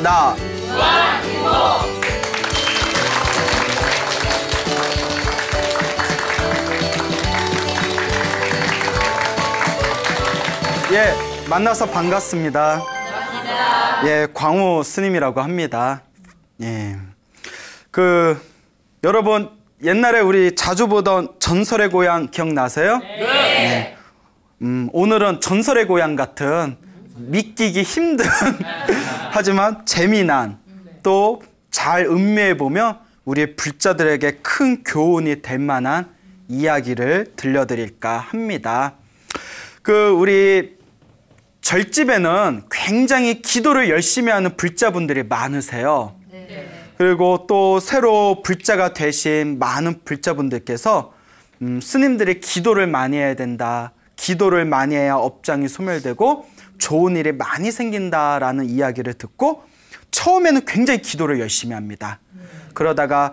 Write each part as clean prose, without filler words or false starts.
나 예, 만나서 반갑습니다. 예, 광우 스님이라고 합니다. 예, 여러분 옛날에 우리 자주 보던 전설의 고향 기억나세요? 네. 오늘은 전설의 고향 같은 믿기기 힘든 하지만 재미난 또 잘 음미해 보면 우리 불자들에게 큰 교훈이 될 만한 이야기를 들려드릴까 합니다. 우리 절집에는 굉장히 기도를 열심히 하는 불자분들이 많으세요. 그리고 또 새로 불자가 되신 많은 불자분들께서 스님들이 기도를 많이 해야 된다. 기도를 많이 해야 업장이 소멸되고 좋은 일이 많이 생긴다라는 이야기를 듣고 처음에는 굉장히 기도를 열심히 합니다. 그러다가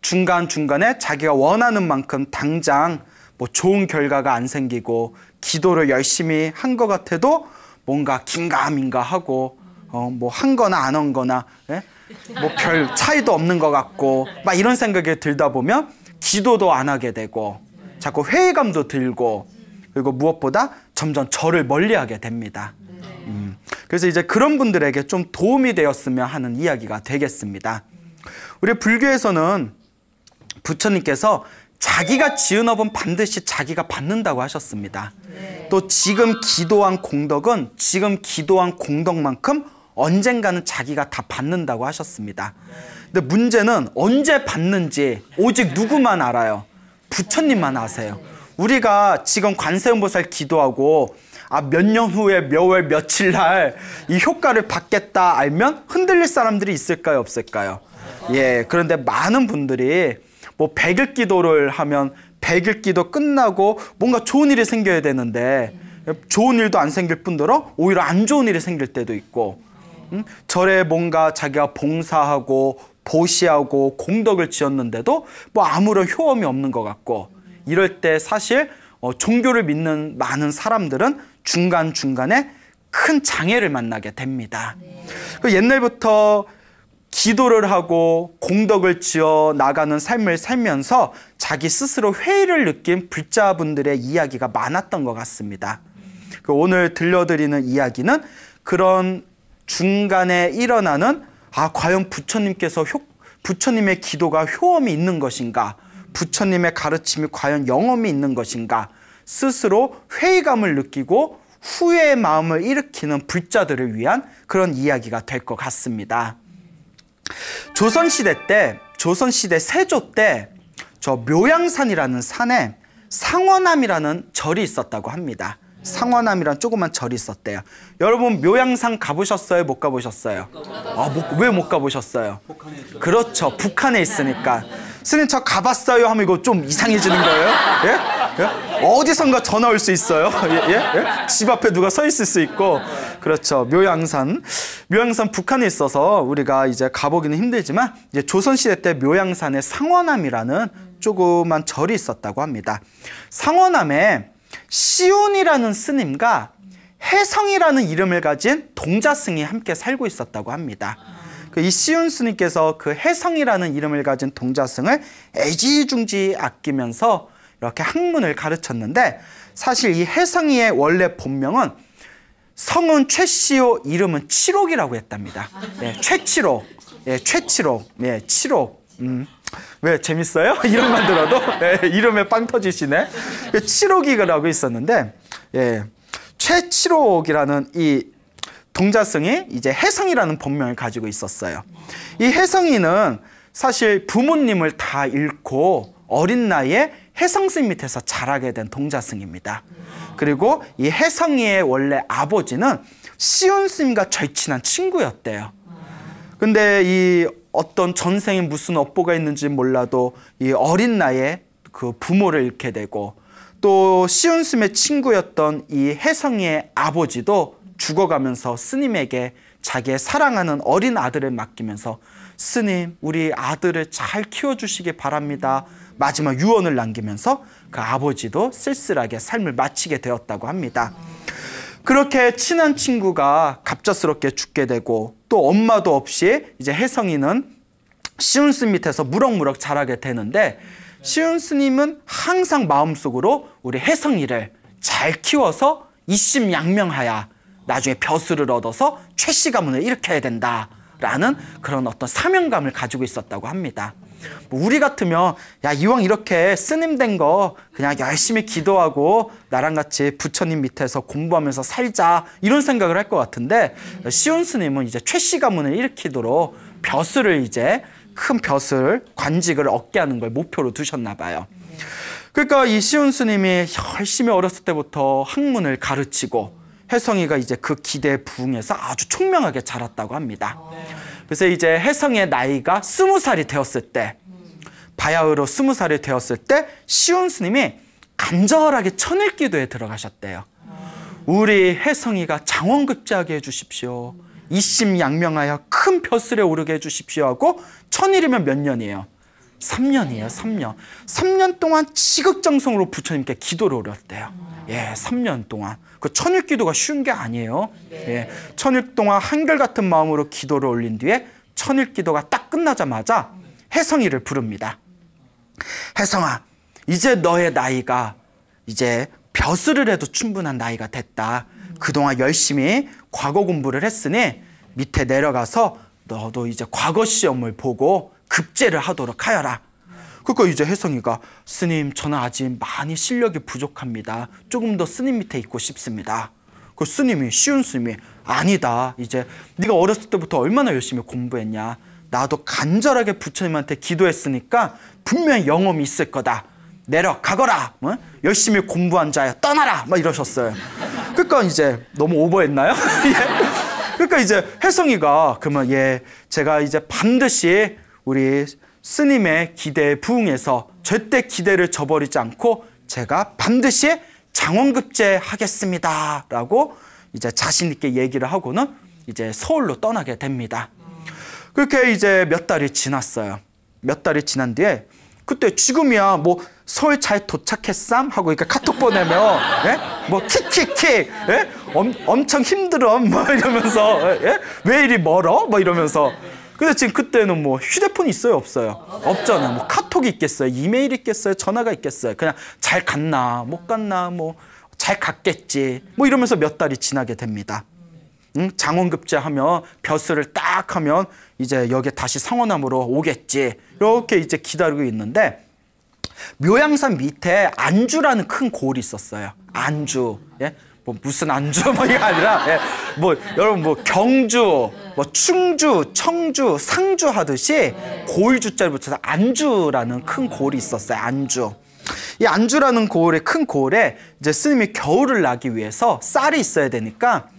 중간중간에 자기가 원하는 만큼 당장 뭐 좋은 결과가 안 생기고 기도를 열심히 한 것 같아도 뭔가 긴가민가 하고 뭐 한 거나 안 한 거나 뭐 별 차이도 없는 것 같고 막 이런 생각이 들다 보면 기도도 안 하게 되고 자꾸 회의감도 들고 그리고 무엇보다 점점 저를 멀리하게 됩니다. 그래서 이제 그런 분들에게 좀 도움이 되었으면 하는 이야기가 되겠습니다. 우리 불교에서는 부처님께서 자기가 지은 업은 반드시 자기가 받는다고 하셨습니다. 또 지금 기도한 공덕은 지금 기도한 공덕만큼 언젠가는 자기가 다 받는다고 하셨습니다. 근데 문제는 언제 받는지 오직 누구만 알아요? 부처님만 아세요. 우리가 지금 관세음보살 기도하고 몇 년 후에 몇 월 며칠 날 이 효과를 받겠다 알면 흔들릴 사람들이 있을까요? 없을까요? 예, 그런데 많은 분들이 뭐 100일 기도를 하면 100일 기도 끝나고 뭔가 좋은 일이 생겨야 되는데 좋은 일도 안 생길 뿐더러 오히려 안 좋은 일이 생길 때도 있고 절에 뭔가 자기가 봉사하고 보시하고 공덕을 지었는데도 뭐 아무런 효험이 없는 것 같고 이럴 때 사실 종교를 믿는 많은 사람들은 중간중간에 큰 장애를 만나게 됩니다. 옛날부터 기도를 하고 공덕을 지어 나가는 삶을 살면서 자기 스스로 회의를 느낀 불자분들의 이야기가 많았던 것 같습니다. 오늘 들려드리는 이야기는 그런 중간에 일어나는 과연 부처님의 기도가 효험이 있는 것인가? 부처님의 가르침이 과연 영험이 있는 것인가? 스스로 회의감을 느끼고 후회의 마음을 일으키는 불자들을 위한 그런 이야기가 될 것 같습니다. 조선시대 세조 때 저 묘양산이라는 산에 상원암이라는 절이 있었다고 합니다. 상원암이란 조그만 절이 있었대요. 여러분 묘양산 가보셨어요? 못 가보셨어요? 왜 못 가보셨어요? 그렇죠. 북한에 있으니까. 스님 저 가봤어요 하면 이거 좀 이상해지는 거예요? 예? 예? 어디선가 전화 올 수 있어요? 예? 예? 집 앞에 누가 서 있을 수 있고. 그렇죠. 묘양산 북한에 있어서 우리가 이제 가보기는 힘들지만 이제 조선시대 때 묘양산에 상원암이라는 조그만 절이 있었다고 합니다. 상원암에 시운이라는 스님과 해성이라는 이름을 가진 동자승이 함께 살고 있었다고 합니다. 이 시운 스님께서 그 해성이라는 이름을 가진 동자승을 애지중지 아끼면서 이렇게 학문을 가르쳤는데 사실 이 해성이의 원래 본명은 성은 최씨요 이름은 칠옥이라고 했답니다. 네, 최칠옥. 예, 최칠옥. 예, 칠옥. 왜 재밌어요? 이름만 들어도 예, 이름에 빵 터지시네. 칠옥이라고 있었는데 예, 최칠옥이라는 이 동자승이 이제 해성이라는 본명을 가지고 있었어요. 이 해성이는 사실 부모님을 다 잃고 어린 나이에 해성스님 밑에서 자라게 된 동자승입니다. 그리고 이 해성이의 원래 아버지는 시운스님과 절친한 친구였대요. 근데 이 어떤 전생에 무슨 업보가 있는지 몰라도 이 어린 나이에 그 부모를 잃게 되고 또 시운스님의 친구였던 이 해성이의 아버지도 죽어가면서 스님에게 자기의 사랑하는 어린 아들을 맡기면서 스님 우리 아들을 잘 키워주시기 바랍니다. 마지막 유언을 남기면서 그 아버지도 쓸쓸하게 삶을 마치게 되었다고 합니다. 그렇게 친한 친구가 갑작스럽게 죽게 되고 또 엄마도 없이 이제 혜성이는 시운 스님 밑에서 무럭무럭 자라게 되는데, 시운 스님은 항상 마음속으로 우리 혜성이를 잘 키워서 이심양명하여 나중에 벼슬을 얻어서 최씨 가문을 일으켜야 된다라는 그런 어떤 사명감을 가지고 있었다고 합니다. 뭐 우리 같으면 야, 이왕 이렇게 스님 된 거 그냥 열심히 기도하고 나랑 같이 부처님 밑에서 공부하면서 살자, 이런 생각을 할 것 같은데, 시운 스님은 이제 최씨 가문을 일으키도록 벼슬을, 이제 큰 벼슬 관직을 얻게 하는 걸 목표로 두셨나 봐요. 그러니까 이 시운 스님이 열심히 어렸을 때부터 학문을 가르치고 혜성이가 이제 그 기대에 부응해서 아주 총명하게 자랐다고 합니다. 그래서 이제 혜성이의 나이가 20살이 되었을 때, 바야흐로 20살이 되었을 때 시운 스님이 간절하게 천일기도에 들어가셨대요. 우리 혜성이가 장원급제하게 해주십시오. 이심양명하여 큰 벼슬에 오르게 해주십시오 하고, 천일이면 몇 년이에요? 3년이에요. 3년. 3년 동안 지극정성으로 부처님께 기도를 올렸대요. 예, 3년 동안. 그 천일 기도가 쉬운 게 아니에요. 예, 천일 동안 한결같은 마음으로 기도를 올린 뒤에 천일 기도가 딱 끝나자마자 혜성이를 부릅니다. 혜성아, 이제 너의 나이가 이제 벼슬을 해도 충분한 나이가 됐다. 그동안 열심히 과거 공부를 했으니 밑에 내려가서 너도 이제 과거 시험을 보고 급제를 하도록 하여라. 그러니까 이제 혜성이가, 스님, 저는 아직 많이 실력이 부족합니다. 조금 더 스님 밑에 있고 싶습니다. 그 스님이, 시운 스님이, 아니다. 이제 네가 어렸을 때부터 얼마나 열심히 공부했냐. 나도 간절하게 부처님한테 기도했으니까 분명히 영험이 있을 거다. 내려가거라. 뭐? 열심히 공부한 자야 떠나라. 막 이러셨어요. 그러니까 이제 너무 오버했나요? 예. 그러니까 이제 혜성이가, 그러면 예, 제가 이제 반드시 우리 스님의 기대에 부응해서 절대 기대를 저버리지 않고 제가 반드시 장원급제 하겠습니다 라고 이제 자신 있게 얘기를 하고는 이제 서울로 떠나게 됩니다. 그렇게 이제 몇 달이 지났어요. 몇 달이 지난 뒤에, 그때 지금이야 뭐 서울 잘 도착했삼 하고 이렇게 카톡 보내면, 예? 뭐 킥킥킥, 예? 엄청 힘들어 뭐 이러면서, 예? 왜 이리 멀어? 뭐 이러면서. 근데 지금 그때는 뭐 휴대폰이 있어요, 없어요? 없잖아요. 뭐 카톡이 있겠어요? 이메일 있겠어요? 전화가 있겠어요? 그냥 잘 갔나? 못 갔나? 뭐 잘 갔겠지. 뭐 이러면서 몇 달이 지나게 됩니다. 장원급제 하면 벼슬을 딱 하면 이제 여기 다시 성원함으로 오겠지. 이렇게 이제 기다리고 있는데, 묘양산 밑에 안주라는 큰 고을이 있었어요. 안주. 예? 뭐 무슨 안주 뭐 이게 아니라, 예. 뭐 여러분 뭐 경주, 뭐 충주, 청주, 상주 하듯이 고을주자를 붙여서 안주라는 큰 고을이 있었어요. 안주. 이 안주라는 고을의 큰 고을에 이제 스님이 겨울을 나기 위해서 쌀이 있어야 되니까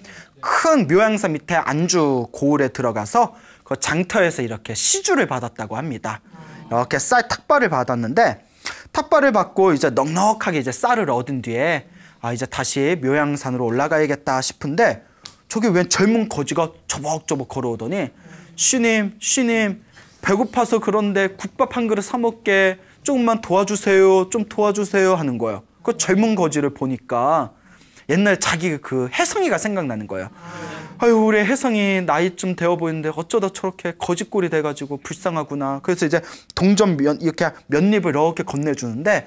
큰 묘양산 밑에 안주 고을에 들어가서 그 장터에서 이렇게 시주를 받았다고 합니다. 이렇게 쌀 탁발을 받았는데, 탁발을 받고 이제 넉넉하게 이제 쌀을 얻은 뒤에, 아, 이제 다시 묘양산으로 올라가야겠다 싶은데, 저기 웬 젊은 거지가 저벅저벅 걸어오더니, 쉬님, 배고파서 그런데 국밥 한 그릇 사 먹게 조금만 도와주세요, 좀 도와주세요 하는 거예요. 그 젊은 거지를 보니까 옛날 자기 그 혜성이가 생각나는 거예요. 아유, 우리 혜성이 나이 좀 되어 보이는데 어쩌다 저렇게 거지꼴이 돼가지고 불쌍하구나. 그래서 이제 동전 이렇게 몇 입을 이렇게 건네주는데,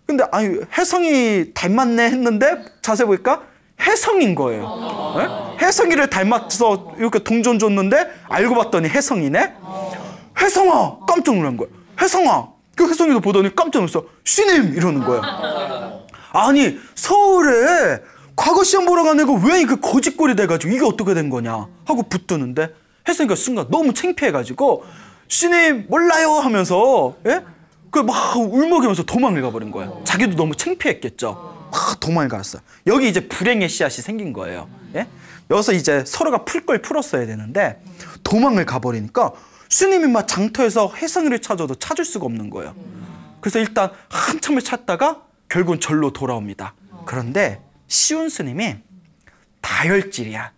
근데 아니 혜성이 닮았네 했는데 자세히 보니까 혜성인 거예요. 네? 혜성이를 닮아서 이렇게 동전 줬는데 알고 봤더니 혜성이네. 혜성아! 깜짝 놀란 거예요. 혜성아! 그 혜성이도 보더니 깜짝 놀랐어. 쉬님! 이러는 거예요. 아니 서울에 과거 시험 보러 간 애가 왜 그 거짓꼴이 돼가지고 이게 어떻게 된 거냐 하고 붙드는데, 혜성이가 순간 너무 창피해가지고 쉬님 몰라요 하면서, 예? 그 막 울먹이면서 도망을 가버린 거예요. 자기도 너무 창피했겠죠. 막 도망을 갔어요. 여기 이제 불행의 씨앗이 생긴 거예요. 예? 여기서 이제 서로가 풀 걸 풀었어야 되는데 도망을 가버리니까 스님이 막 장터에서 혜성이를 찾아도 찾을 수가 없는 거예요. 그래서 일단 한참을 찾다가 결국은 절로 돌아옵니다. 그런데 시운 스님이 다혈질이야.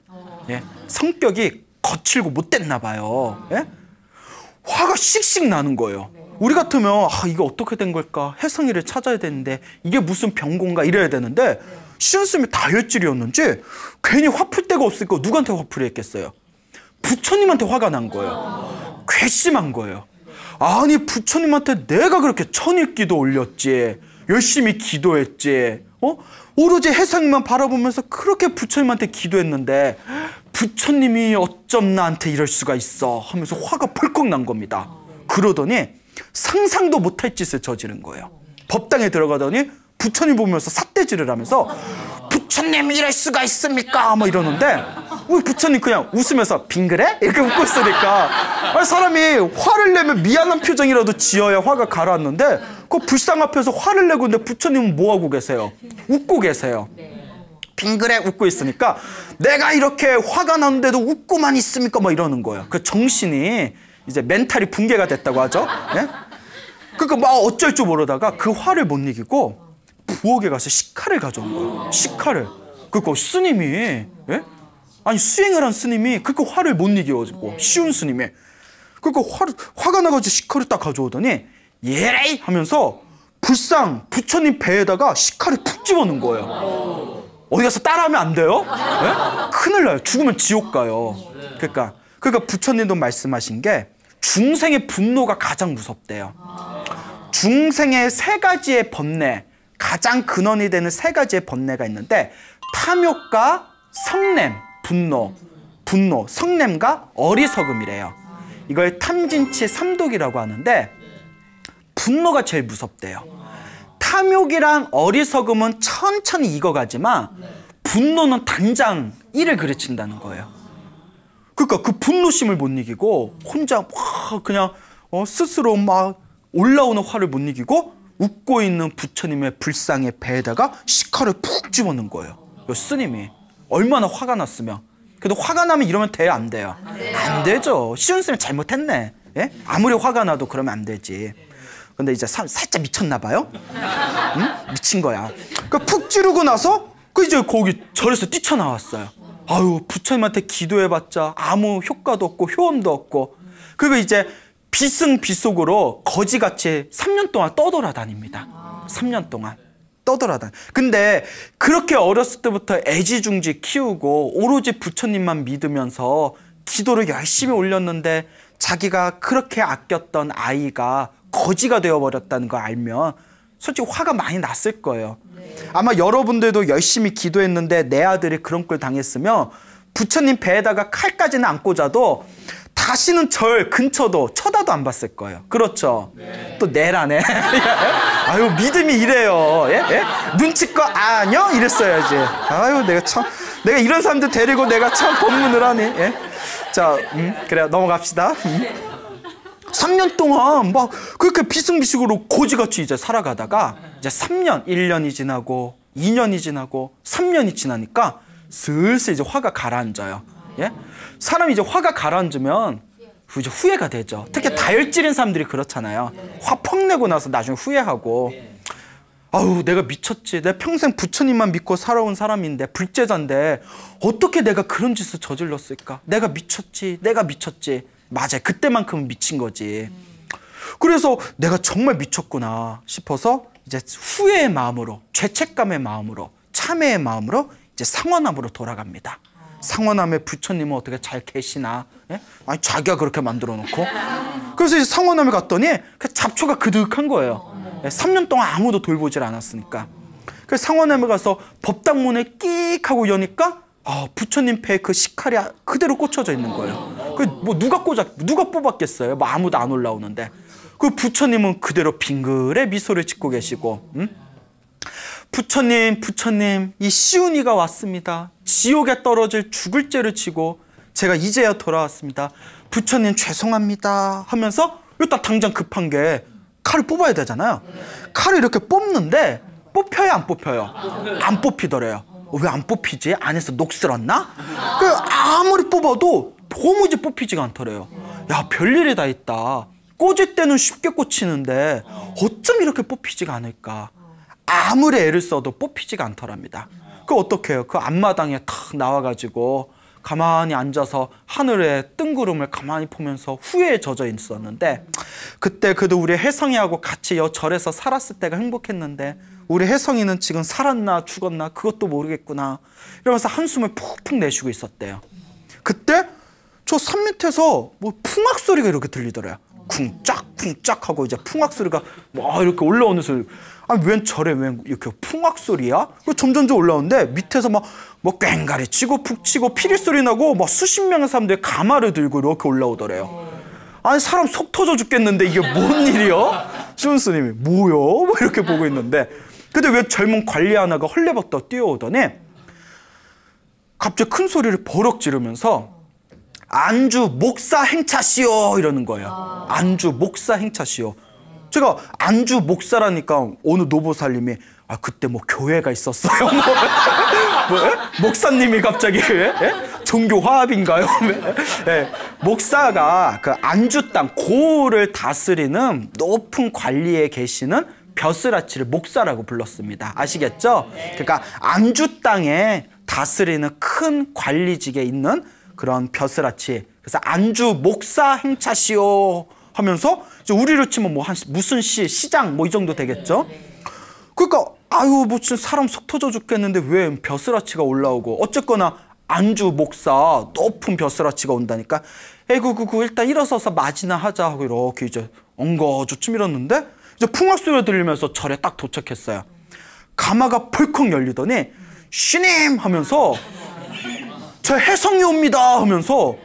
예? 성격이 거칠고 못됐나 봐요. 예? 화가 씩씩 나는 거예요. 우리 같으면 아, 이게 어떻게 된 걸까? 혜성이를 찾아야 되는데 이게 무슨 병고인가 이래야 되는데, 시운 스님이 다혈질이었는지 괜히 화풀 데가 없으니까 누구한테 화풀이 했겠어요? 부처님한테 화가 난 거예요. 괘씸한 거예요. 아니 부처님한테 내가 그렇게 천일기도 올렸지, 열심히 기도했지, 오로지 혜성이만 바라보면서 그렇게 부처님한테 기도했는데 부처님이 어쩜 나한테 이럴 수가 있어 하면서 화가 펄컥 난 겁니다. 그러더니 상상도 못할 짓을 저지른 거예요. 법당에 들어가더니 부처님 보면서 삿대질을 하면서 부처님 이럴 수가 있습니까? 막 이러는데 우리 부처님 그냥 웃으면서 빙그레? 이렇게 웃고 있으니까 사람이 화를 내면 미안한 표정이라도 지어야 화가 가라앉는데 그 불상 앞에서 화를 내고 있는데 부처님은 뭐하고 계세요? 웃고 계세요. 빙그레 웃고 있으니까 내가 이렇게 화가 나는데도 웃고만 있습니까? 막 이러는 거예요. 그 정신이 이제 멘탈이 붕괴가 됐다고 하죠. 예? 그러니까 막 어쩔 줄 모르다가 그 화를 못 이기고 부엌에 가서 식칼을 가져온 거예요. 식칼을. 그러니까 스님이, 예? 아니 수행을 한 스님이 그러니까 화를 못 이겨가지고 쉬운 스님이 그러니까 화가 나가지고 식칼을 딱 가져오더니 예레이 하면서 불상 부처님 배에다가 식칼을 푹 집어넣은 거예요. 어디 가서 따라하면 안 돼요? 예? 큰일 나요. 죽으면 지옥 가요. 그러니까 부처님도 말씀하신 게 중생의 분노가 가장 무섭대요. 중생의 세 가지의 번뇌, 가장 근원이 되는 세 가지의 번뇌가 있는데 탐욕과 성냄, 분노, 성냄과 어리석음이래요. 이걸 탐진치 삼독이라고 하는데 분노가 제일 무섭대요. 탐욕이랑 어리석음은 천천히 익어가지만 분노는 당장 이를 그르친다는 거예요. 그러니까 그 분노심을 못 이기고 혼자 막 그냥 스스로 막 올라오는 화를 못 이기고 웃고 있는 부처님의 불상의 배에다가 식칼을 푹 집어넣은 거예요. 스님이 얼마나 화가 났으면. 그래도 화가 나면 이러면 돼요, 안 돼요? 안 되죠. 쉬운 스님 잘못했네. 예? 아무리 화가 나도 그러면 안 되지. 근데 이제 살짝 미쳤나 봐요. 응? 미친 거야. 그 푹 찌르고 나서 이제 거기 절에서 뛰쳐나왔어요. 아유, 부처님한테 기도해봤자 아무 효과도 없고 효험도 없고. 그리고 이제 비승비속으로 거지같이 3년 동안 떠돌아다닙니다. 3년 동안 떠돌아다니. 근데 그렇게 어렸을 때부터 애지중지 키우고 오로지 부처님만 믿으면서 기도를 열심히 올렸는데 자기가 그렇게 아꼈던 아이가 거지가 되어버렸다는 걸 알면 솔직히 화가 많이 났을 거예요. 아마 여러분들도 열심히 기도했는데 내 아들이 그런 꼴 당했으면 부처님 배에다가 칼까지는 안 꽂아도 다시는 절 근처도 쳐다도 안 봤을 거예요. 그렇죠? 네. 또 내라네. 아유, 믿음이 이래요. 예? 예? 눈치껏 아뇨? 이랬어야지. 아유, 내가 이런 사람들 데리고 내가 참 법문을 하니. 예? 자, 그래, 넘어갑시다. 3년 동안 막 그렇게 비승비승으로 고지같이 이제 살아가다가 이제 3년, 1년이 지나고 2년이 지나고 3년이 지나니까 슬슬 이제 화가 가라앉아요. 예? 사람이 이제 화가 가라앉으면 이제 후회가 되죠. 특히 다혈질인 사람들이 그렇잖아요. 화 펑 내고 나서 나중에 후회하고 아우, 내가 미쳤지. 내가 평생 부처님만 믿고 살아온 사람인데 불제자인데 어떻게 내가 그런 짓을 저질렀을까? 내가 미쳤지. 맞아요. 그때만큼은 미친 거지. 그래서 내가 정말 미쳤구나 싶어서 이제 후회의 마음으로, 죄책감의 마음으로, 참회의 마음으로 이제 상원암으로 돌아갑니다. 상원암에 부처님은 어떻게 잘 계시나? 예? 아니, 자기가 그렇게 만들어 놓고. 그래서 이제 상원암에 갔더니 그 잡초가 그득한 거예요. 3년 동안 아무도 돌보질 않았으니까. 그래서 상원암에 가서 법당문에 끽 하고 여니까 부처님 배에 그 식칼이 그대로 꽂혀져 있는 거예요. 그 뭐 누가 뽑았겠어요? 뭐 아무도 안 올라오는데. 그 부처님은 그대로 빙그레 미소를 짓고 계시고, 부처님, 이 시운이가 왔습니다. 지옥에 떨어질 죽을 죄를 지고 제가 이제야 돌아왔습니다. 부처님 죄송합니다 하면서 일단 당장 급한 게 칼을 뽑아야 되잖아요. 칼을 이렇게 뽑는데 뽑혀요, 안 뽑혀요? 안 뽑히더래요. 왜 안 뽑히지? 안에서 녹슬었나? 아무리 뽑아도 도무지 뽑히지가 않더래요. 야, 별일이 다 있다. 꽂을 때는 쉽게 꽂히는데 어쩜 이렇게 뽑히지가 않을까? 아무리 애를 써도 뽑히지가 않더랍니다. 어떻게 해요? 그 앞마당에 탁 나와가지고 가만히 앉아서 하늘에 뜬구름을 가만히 보면서 후회에 젖어 있었는데, 그때 그래도 우리 혜성이하고 같이 절에서 살았을 때가 행복했는데 우리 혜성이는 지금 살았나 죽었나 그것도 모르겠구나 이러면서 한숨을 푹푹 내쉬고 있었대요. 그때 저 산 밑에서 뭐 풍악 소리가 이렇게 들리더래요. 쿵짝쿵짝 하고 이제 풍악 소리가 막 이렇게 올라오는 소리. 아니 웬 절에 웬 이렇게 풍악 소리야? 점점점 올라오는데 밑에서 막 뭐 꽹가리 치고 푹 치고 피리 소리 나고 막 수십 명의 사람들이 가마를 들고 이렇게 올라오더래요. 아니 사람 속 터져 죽겠는데 이게 뭔 일이야? 시온 스님이 뭐야? 뭐 이렇게 보고 있는데 근데 왜 젊은 관리 하나가 헐레벌떡 뛰어오더니 갑자기 큰 소리를 버럭 지르면서 안주 목사 행차시오 이러는 거예요. 안주 목사 행차시오. 제가 안주 목사라니까 어느 노보살님이 그때 뭐 교회가 있었어요. 목사님이 갑자기 종교 화합인가요? 목사가 그 안주 땅 고을을 다스리는 높은 관리에 계시는 벼슬아치를 목사라고 불렀습니다. 아시겠죠? 그러니까 안주 땅에 다스리는 큰 관리직에 있는 그런 벼슬아치. 그래서 안주 목사 행차시오 하면서 이제 우리로 치면 뭐 무슨 시장 뭐 이 정도 되겠죠? 그러니까 아유 뭐 진짜 사람 속 터져 죽겠는데 왜 벼슬아치가 올라오고 어쨌거나 안주 목사 높은 벼슬아치가 온다니까 에구 일단 일어서서 맞이나 하자 하고 이렇게 이제 엉거주춤 밀었는데 이제 풍악 소리가 들리면서 절에 딱 도착했어요. 가마가 벌컥 열리더니 신임 하면서 저 혜성이 옵니다 하면서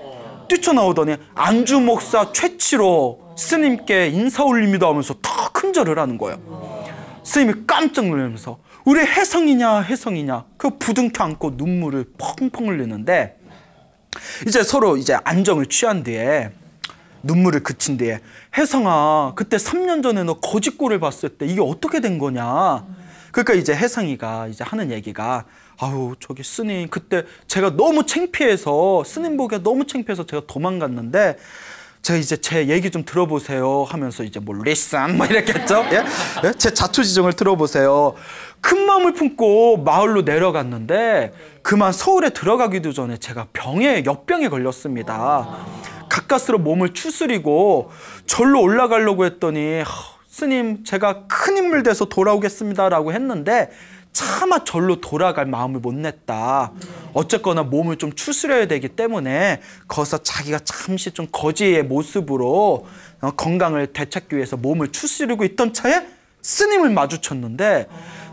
뛰쳐나오더니 안주 목사 최치로 스님께 인사 올립니다 하면서 다 큰절을 하는 거예요. 스님이 깜짝 놀라면서 우리 혜성이냐 그 부둥켜 안고 눈물을 펑펑 흘리는데 이제 서로 이제 안정을 취한 뒤에 눈물을 그친 뒤에 혜성아 그때 3년 전에 너 거짓골을 봤을 때 이게 어떻게 된 거냐. 그러니까 이제 혜성이가 이제 하는 얘기가 아유 저기 스님 그때 제가 너무 창피해서 스님 보기가 너무 창피해서 제가 도망갔는데 제가 이제 제 얘기 좀 들어보세요 하면서 이제 뭐 리슨 뭐 이렇게 했죠. 예? 제 자초지종을 들어보세요. 큰 마음을 품고 마을로 내려갔는데 그만 서울에 들어가기도 전에 제가 역병에 걸렸습니다. 가까스로 몸을 추스리고 절로 올라가려고 했더니 스님 제가 큰 인물 돼서 돌아오겠습니다 라고 했는데 차마 절로 돌아갈 마음을 못 냈다. 어쨌거나 몸을 좀 추스려야 되기 때문에 거기서 자기가 잠시 좀 거지의 모습으로 건강을 되찾기 위해서 몸을 추스리고 있던 차에 스님을 마주쳤는데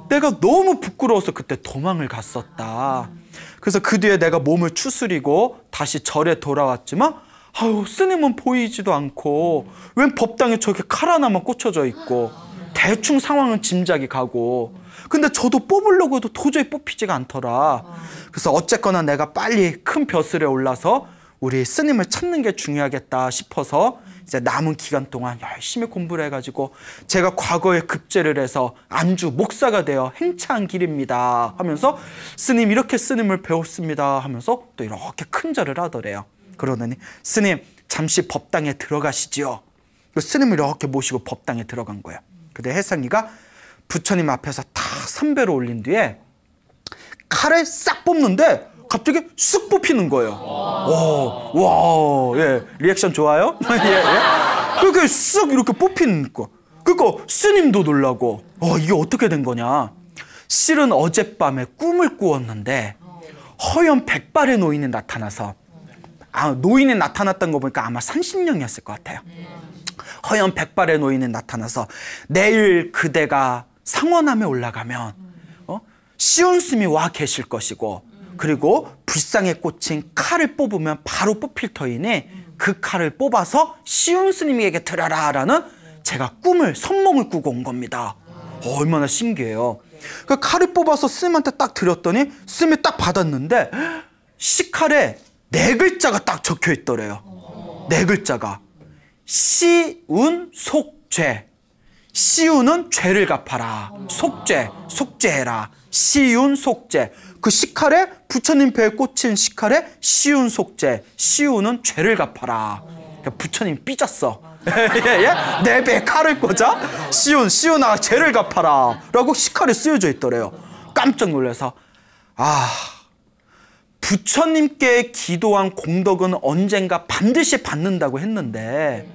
내가 너무 부끄러워서 그때 도망을 갔었다. 그래서 그 뒤에 내가 몸을 추스리고 다시 절에 돌아왔지만 아유 스님은 보이지도 않고 웬 법당에 저렇게 칼 하나만 꽂혀져 있고 대충 상황은 짐작이 가고 근데 저도 뽑으려고 해도 도저히 뽑히지가 않더라. 그래서 어쨌거나 내가 빨리 큰 벼슬에 올라서 우리 스님을 찾는 게 중요하겠다 싶어서 이제 남은 기간 동안 열심히 공부를 해가지고 제가 과거에 급제를 해서 안주 목사가 되어 행차한 길입니다 하면서 스님 이렇게 스님을 배웠습니다 하면서 또 이렇게 큰 절을 하더래요. 그러더니 스님 잠시 법당에 들어가시지요. 스님을 이렇게 모시고 법당에 들어간 거예요. 근데 혜성이가 부처님 앞에서 다 삼배로 올린 뒤에 칼을 싹 뽑는데 갑자기 쑥 뽑히는 거예요. 와, 예, 리액션 좋아요? 예. 그렇게 쑥 이렇게 뽑히는 거. 그러니까 스님도 놀라고, 이게 어떻게 된 거냐? 실은 어젯밤에 꿈을 꾸었는데 허연 백발의 노인이 나타나서 노인이 나타났던 거 보니까 아마 산신령이었을 것 같아요. 허연 백발의 노인이 나타나서 내일 그대가 상원함에 올라가면 시온스님이 와 계실 것이고 그리고 불상에 꽂힌 칼을 뽑으면 바로 뽑힐 터이니 그 칼을 뽑아서 시온스님에게 드려라 라는 제가 선몽을 꾸고 온 겁니다. 얼마나 신기해요. 그 칼을 뽑아서 스님한테 딱 드렸더니 스님이 딱 받았는데 시칼에 4글자가 딱 적혀 있더래요. 4글자가 시운속죄. 시운은 죄를 갚아라. 속죄해라. 시운속죄. 그 시칼에 부처님 배에 꽂힌 시칼에 시운속죄. 시운은 죄를 갚아라. 그러니까 부처님 삐졌어. 내 배에 칼을 꽂아? 시운아 죄를 갚아라 라고 시칼에 쓰여져 있더래요. 깜짝 놀라서 부처님께 기도한 공덕은 언젠가 반드시 받는다고 했는데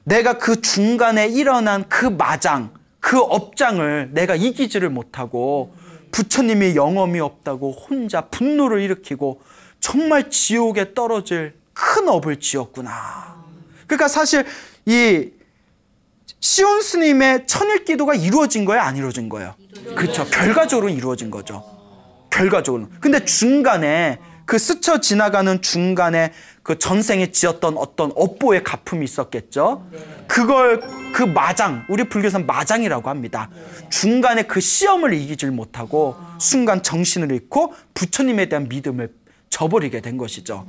내가 그 중간에 일어난 그 마장, 그 업장을 내가 이기지를 못하고 부처님이 영험이 없다고 혼자 분노를 일으키고 정말 지옥에 떨어질 큰 업을 지었구나. 그러니까 사실 이 시온 스님의 천일 기도가 이루어진 거예요, 안 이루어진 거예요? 그렇죠. 결과적으로 이루어진 거죠. 결과적으로. 근데 중간에 그 스쳐 지나가는 중간에 그 전생에 지었던 어떤 업보의 가품이 있었겠죠. 그걸 그 마장, 우리 불교에서는 마장이라고 합니다. 중간에 그 시험을 이기질 못하고 순간 정신을 잃고 부처님에 대한 믿음을 저버리게 된 것이죠.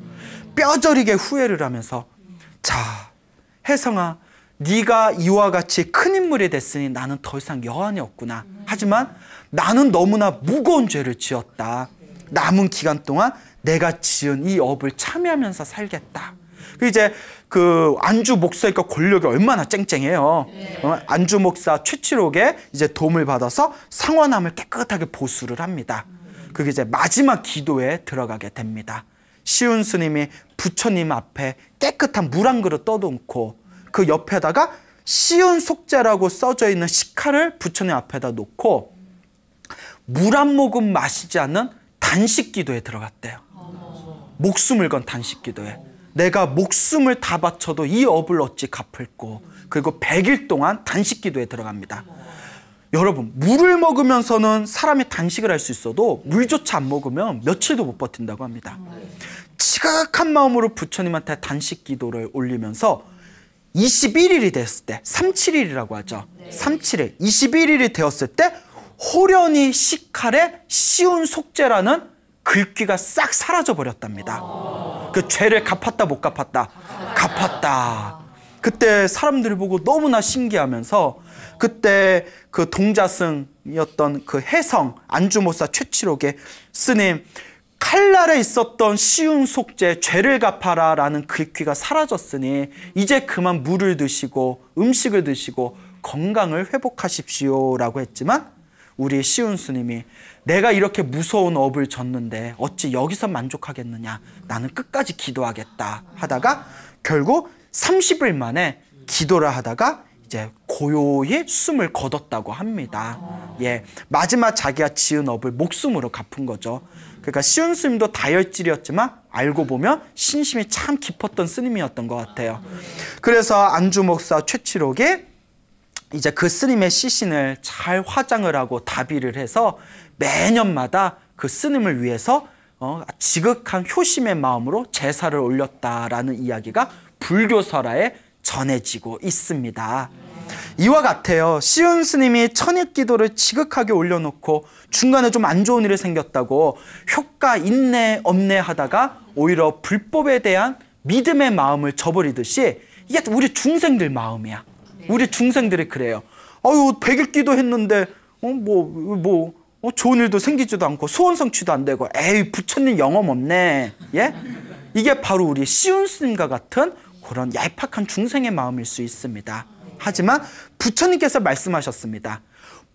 뼈저리게 후회를 하면서, 자, 혜성아, 네가 이와 같이 큰 인물이 됐으니 나는 더 이상 여한이 없구나. 하지만 나는 너무나 무거운 죄를 지었다. 남은 기간 동안 내가 지은 이 업을 참여하면서 살겠다. 이제 그 안주 목사니까 권력이 얼마나 쨍쨍해요. 안주 목사 최치록에 이제 도움을 받아서 상원함을 깨끗하게 보수를 합니다. 그게 이제 마지막 기도에 들어가게 됩니다. 시운 스님이 부처님 앞에 깨끗한 물 한 그릇 떠놓고 그 옆에다가 시운 속죄라고 써져 있는 식칼을 부처님 앞에다 놓고 물 한 모금 마시지 않는 단식 기도에 들어갔대요. 목숨을 건 단식 기도에. 내가 목숨을 다 바쳐도 이 업을 어찌 갚을꼬. 그리고 100일 동안 단식 기도에 들어갑니다. 여러분, 물을 먹으면서는 사람이 단식을 할 수 있어도 물조차 안 먹으면 며칠도 못 버틴다고 합니다. 지극한 마음으로 부처님한테 단식 기도를 올리면서 21일이 됐을 때, 37일이라고 하죠. 37일, 21일이 되었을 때 호련히 식칼에 시운 속죄라는 글귀가 싹 사라져 버렸답니다. 그 죄를 갚았다 못 갚았다? 갚았다. 그때 사람들이 보고 너무나 신기하면서 그때 그 동자승이었던 그 혜성 안주모사 최치록에 스님, 칼날에 있었던 시운 속죄 죄를 갚아라 라는 글귀가 사라졌으니 이제 그만 물을 드시고 음식을 드시고 건강을 회복하십시오 라고 했지만 우리 시운 스님이 내가 이렇게 무서운 업을 졌는데 어찌 여기서 만족하겠느냐, 나는 끝까지 기도하겠다 하다가 결국 30일 만에 기도를 하다가 이제 고요히 숨을 거뒀다고 합니다. 예, 마지막 자기가 지은 업을 목숨으로 갚은 거죠. 그러니까 시운 스님도 다혈질이었지만 알고 보면 신심이 참 깊었던 스님이었던 것 같아요. 그래서 안주 목사 최치록이 이제 그 스님의 시신을 잘 화장을 하고 다비를 해서 매년마다 그 스님을 위해서 지극한 효심의 마음으로 제사를 올렸다라는 이야기가 불교설화에 전해지고 있습니다. 이와 같아요. 시운 스님이 천일 기도를 지극하게 올려놓고 중간에 좀 안 좋은 일이 생겼다고 효과 있네 없네 하다가 오히려 불법에 대한 믿음의 마음을 저버리듯이 이게 우리 중생들 마음이야. 우리 중생들이 그래요. 아유, 100일 기도했는데 좋은 일도 생기지도 않고 소원 성취도 안 되고 에이, 부처님 영험 없네. 예? 이게 바로 우리 시운 스님과 같은 그런 얄팍한 중생의 마음일 수 있습니다. 하지만 부처님께서 말씀하셨습니다.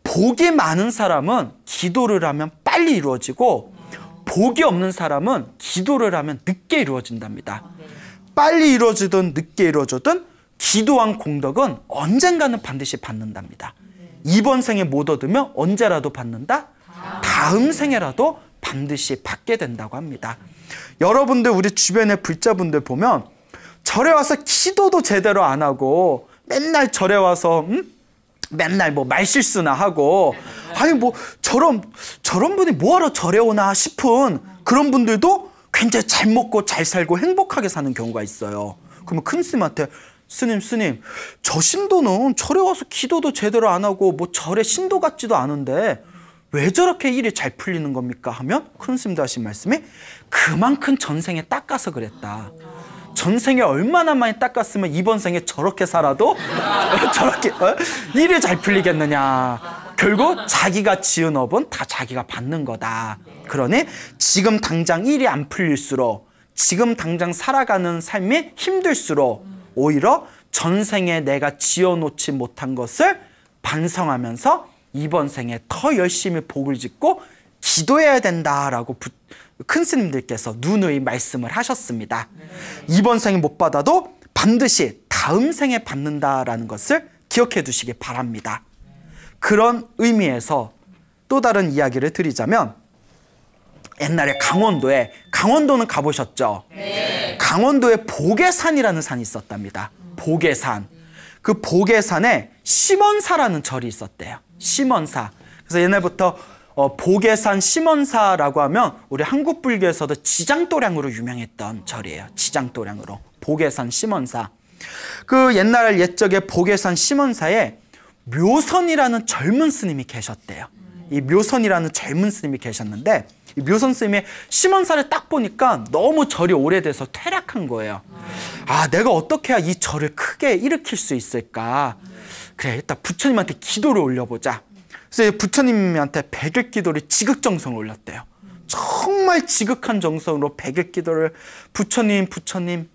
복이 많은 사람은 기도를 하면 빨리 이루어지고 복이 없는 사람은 기도를 하면 늦게 이루어진답니다. 빨리 이루어지든 늦게 이루어지든 기도한 공덕은 언젠가는 반드시 받는답니다. 이번 생에 못 얻으면 언제라도 받는다? 다음 생에라도 반드시 받게 된다고 합니다. 여러분들 우리 주변의 불자분들 보면 절에 와서 기도도 제대로 안 하고 맨날 절에 와서 맨날 뭐 말실수나 하고 아니 뭐 저런 분이 뭐하러 절에 오나 싶은 그런 분들도 굉장히 잘 먹고 잘 살고 행복하게 사는 경우가 있어요. 그러면 큰 스님한테 스님, 저 신도는 절에 와서 기도도 제대로 안 하고 뭐 절에 신도 같지도 않은데 왜 저렇게 일이 잘 풀리는 겁니까? 하면 큰 스님도 하신 말씀이 그만큼 전생에 닦아서 그랬다. 전생에 얼마나 많이 닦았으면 이번 생에 저렇게 살아도 저렇게 일이 잘 풀리겠느냐. 결국 자기가 지은 업은 다 자기가 받는 거다. 그러니 지금 당장 일이 안 풀릴수록 지금 당장 살아가는 삶이 힘들수록 오히려 전생에 내가 지어놓지 못한 것을 반성하면서 이번 생에 더 열심히 복을 짓고 기도해야 된다라고 큰 스님들께서 누누이 말씀을 하셨습니다. 이번 생에 못 받아도 반드시 다음 생에 받는다라는 것을 기억해 두시기 바랍니다. 그런 의미에서 또 다른 이야기를 드리자면 옛날에 강원도는 가보셨죠? 네. 강원도에 보계산이라는 산이 있었답니다. 보계산. 그 보계산에 심원사라는 절이 있었대요. 심원사. 그래서 옛날부터 보계산 심원사라고 하면 우리 한국 불교에서도 지장도량으로 유명했던 절이에요. 지장도량으로. 보계산 심원사. 그 옛날 옛적에 보계산 심원사에 묘선이라는 젊은 스님이 계셨대요. 이 묘선이라는 젊은 스님이 계셨는데 이 묘선 스님이 심원사를 딱 보니까 너무 절이 오래돼서 퇴락한 거예요. 아, 내가 어떻게 해야 이 절을 크게 일으킬 수 있을까? 그래, 일단 부처님한테 기도를 올려보자. 그래서 부처님한테 백일 기도를 지극정성을 올렸대요. 정말 지극한 정성으로 백일 기도를 부처님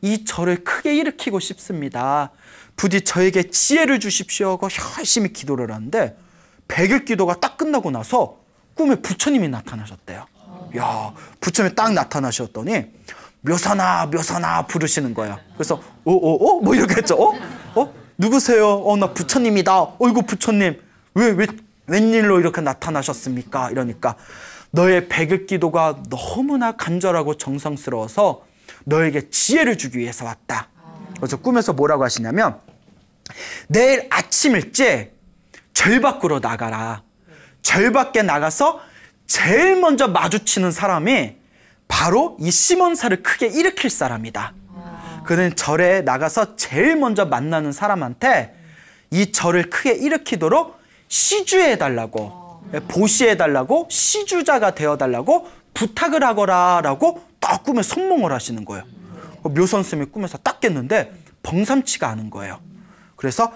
이 절을 크게 일으키고 싶습니다. 부디 저에게 지혜를 주십시오 하고 열심히 기도를 하는데 백일 기도가 딱 끝나고 나서 꿈에 부처님이 나타나셨대요. 야, 부처님이 딱 나타나셨더니 묘선아 묘선아 부르시는 거예요. 그래서 뭐 이렇게 했죠. 누구세요? 나 부처님이다. 어이구 부처님 웬일로 이렇게 나타나셨습니까? 이러니까 너의 백일 기도가 너무나 간절하고 정성스러워서 너에게 지혜를 주기 위해서 왔다. 그래서 꿈에서 뭐라고 하시냐면 내일 아침 일찍 절 밖으로 나가라. 절 밖에 나가서 제일 먼저 마주치는 사람이 바로 이 심원사를 크게 일으킬 사람이다. 그는 절에 나가서 제일 먼저 만나는 사람한테 이 절을 크게 일으키도록 시주해달라고, 보시해달라고, 시주자가 되어달라고 부탁을 하거라 라고 딱 꿈에 선몽을 하시는 거예요. 묘선 스님이 꿈에서 딱 깼는데 범삼치가 않은 거예요. 그래서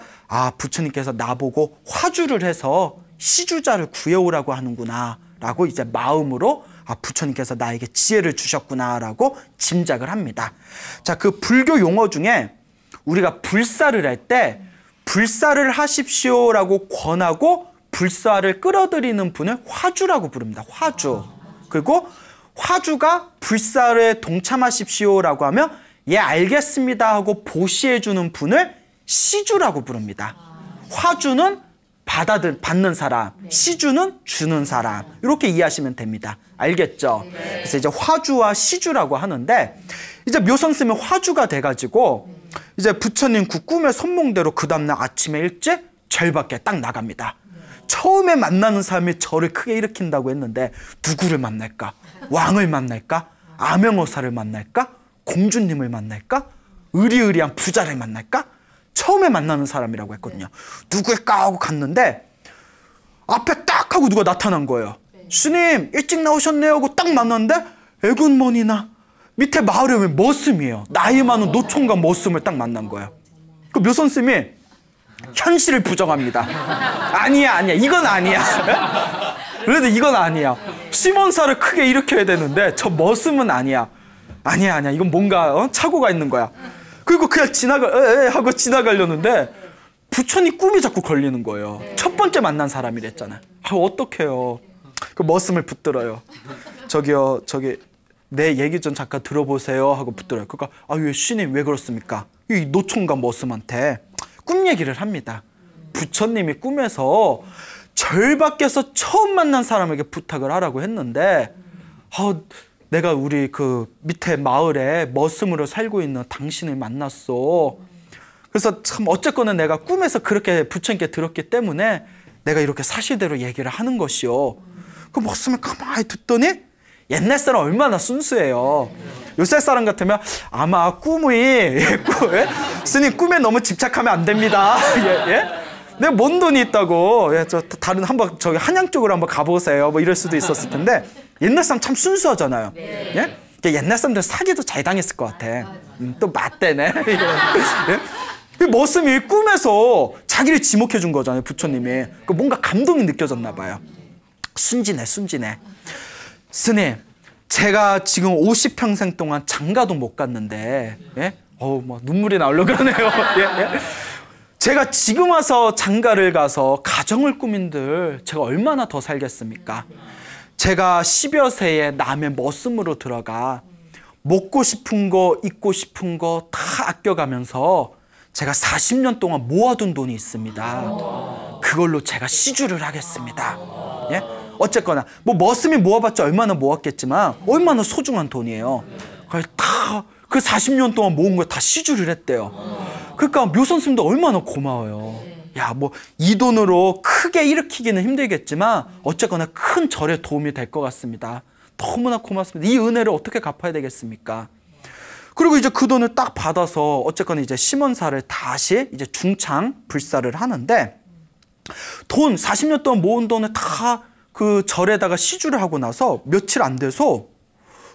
부처님께서 나보고 화주를 해서 시주자를 구해오라고 하는구나 라고 이제 마음으로 부처님께서 나에게 지혜를 주셨구나 라고 짐작을 합니다. 자, 그 불교 용어 중에 우리가 불사를 할 때 불사를 하십시오 라고 권하고 불사를 끌어들이는 분을 화주라고 부릅니다. 화주. 그리고 화주가 불사를 동참하십시오 라고 하면 예 알겠습니다 하고 보시해주는 분을 시주라고 부릅니다. 화주는 받는 사람, 시주는 주는 사람, 이렇게 이해하시면 됩니다. 알겠죠? 그래서 이제 화주와 시주라고 하는데 이제 묘선 스님이 화주가 돼가지고 이제 부처님 그 꿈의 선몽대로 그 다음날 아침에 일찍 절 밖에 딱 나갑니다. 처음에 만나는 사람이 절을 크게 일으킨다고 했는데 누구를 만날까? 왕을 만날까? 암행어사를 만날까? 공주님을 만날까? 의리의리한 부자를 만날까? 처음에 만나는 사람이라고 했거든요. 누구일까 하고 갔는데 앞에 딱 하고 누가 나타난 거예요. 스님 일찍 나오셨네요 하고 딱 만났는데 애군머니나 밑에 마을에 왜 머슴이에요. 나이 많은 노총각 머슴을 딱 만난 거예요. 그 묘선 스님이 현실을 부정합니다. 아니야 이건 아니야. 그래도 이건 아니야. 심원사를 크게 일으켜야 되는데 저 머슴은 아니야. 아니야 이건 뭔가 착오가 있는 거야. 그리고 그냥 하고 지나가려는데 부처님 꿈이 자꾸 걸리는 거예요. 첫 번째 만난 사람이랬잖아요. 어떡해요. 그 머슴을 붙들어요. 저기요 내 얘기 좀 잠깐 들어보세요 하고 붙들어요. 그러니까 왜 스님 왜 그렇습니까? 이 노총각 머슴한테 꿈 얘기를 합니다. 부처님이 꿈에서 절 밖에서 처음 만난 사람에게 부탁을 하라고 했는데 내가 우리 그 밑에 마을에 머슴으로 살고 있는 당신을 만났어. 그래서 참 어쨌거나 내가 꿈에서 그렇게 부처님께 들었기 때문에 내가 이렇게 사실대로 얘기를 하는 것이요. 그 머슴을 가만히 듣더니 옛날 사람 얼마나 순수해요. 요새 사람 같으면 아마 스님 꿈에 너무 집착하면 안 됩니다. 예? 내가 뭔 돈이 있다고. 저 다른 한번 저기 한양 쪽으로 한번 가보세요. 뭐 이럴 수도 있었을 텐데 옛날 사람 참 순수하잖아요. 예? 옛날 사람들 사기도 잘 당했을 것 같아. 또 맞대네. 예? 머슴이 꿈에서 자기를 지목해 준 거잖아요. 부처님이. 뭔가 감동이 느껴졌나 봐요. 순진해. 스님, 제가 지금 50평생 동안 장가도 못 갔는데, 예? 눈물이 나오려고 그러네요. 예? 제가 지금 와서 장가를 가서 가정을 꾸민들 제가 얼마나 더 살겠습니까? 제가 10여 세에 남의 머슴으로 들어가 먹고 싶은 거, 입고 싶은 거 다 아껴가면서 제가 40년 동안 모아둔 돈이 있습니다. 그걸로 제가 시주를 하겠습니다. 예? 어쨌거나 뭐 머슴이 모아봤자 얼마나 모았겠지만 얼마나 소중한 돈이에요. 그걸 다 그 40년 동안 모은 거 다 시주를 했대요. 그러니까 묘선 스님도 얼마나 고마워요. 야, 뭐 이 돈으로 크게 일으키기는 힘들겠지만 어쨌거나 큰 절에 도움이 될 것 같습니다. 너무나 고맙습니다. 이 은혜를 어떻게 갚아야 되겠습니까? 그리고 이제 그 돈을 딱 받아서 어쨌거나 이제 심원사를 다시 이제 중창 불사를 하는데, 돈 40년 동안 모은 돈을 다 그 절에다가 시주를 하고 나서 며칠 안 돼서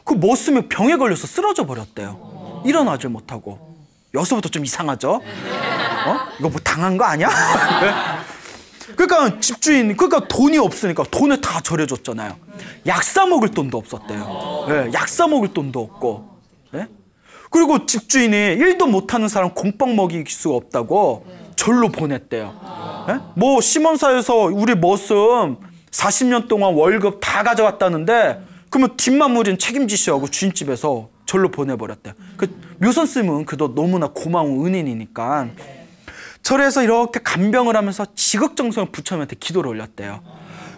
그 머슴이 병에 걸려서 쓰러져 버렸대요. 일어나질 못하고. 여기서부터 좀 이상하죠? 이거 뭐 당한 거 아니야? 그러니까 집주인, 그러니까 돈이 없으니까 돈을 다 절해줬잖아요. 약 사 먹을 돈도 없었대요. 네, 약 사 먹을 돈도 없고. 네? 그리고 집주인이 일도 못하는 사람 공빵 먹일 수가 없다고 절로 보냈대요. 네? 뭐 심원사에서 우리 머슴 40년 동안 월급 다 가져갔다는데 그러면 뒷마무리는 책임지시라고 주인집에서 절로 보내버렸대요. 그 묘선 스님은 그도 너무나 고마운 은인이니까 절에서 이렇게 간병을 하면서 지극정성을 부처님한테 기도를 올렸대요.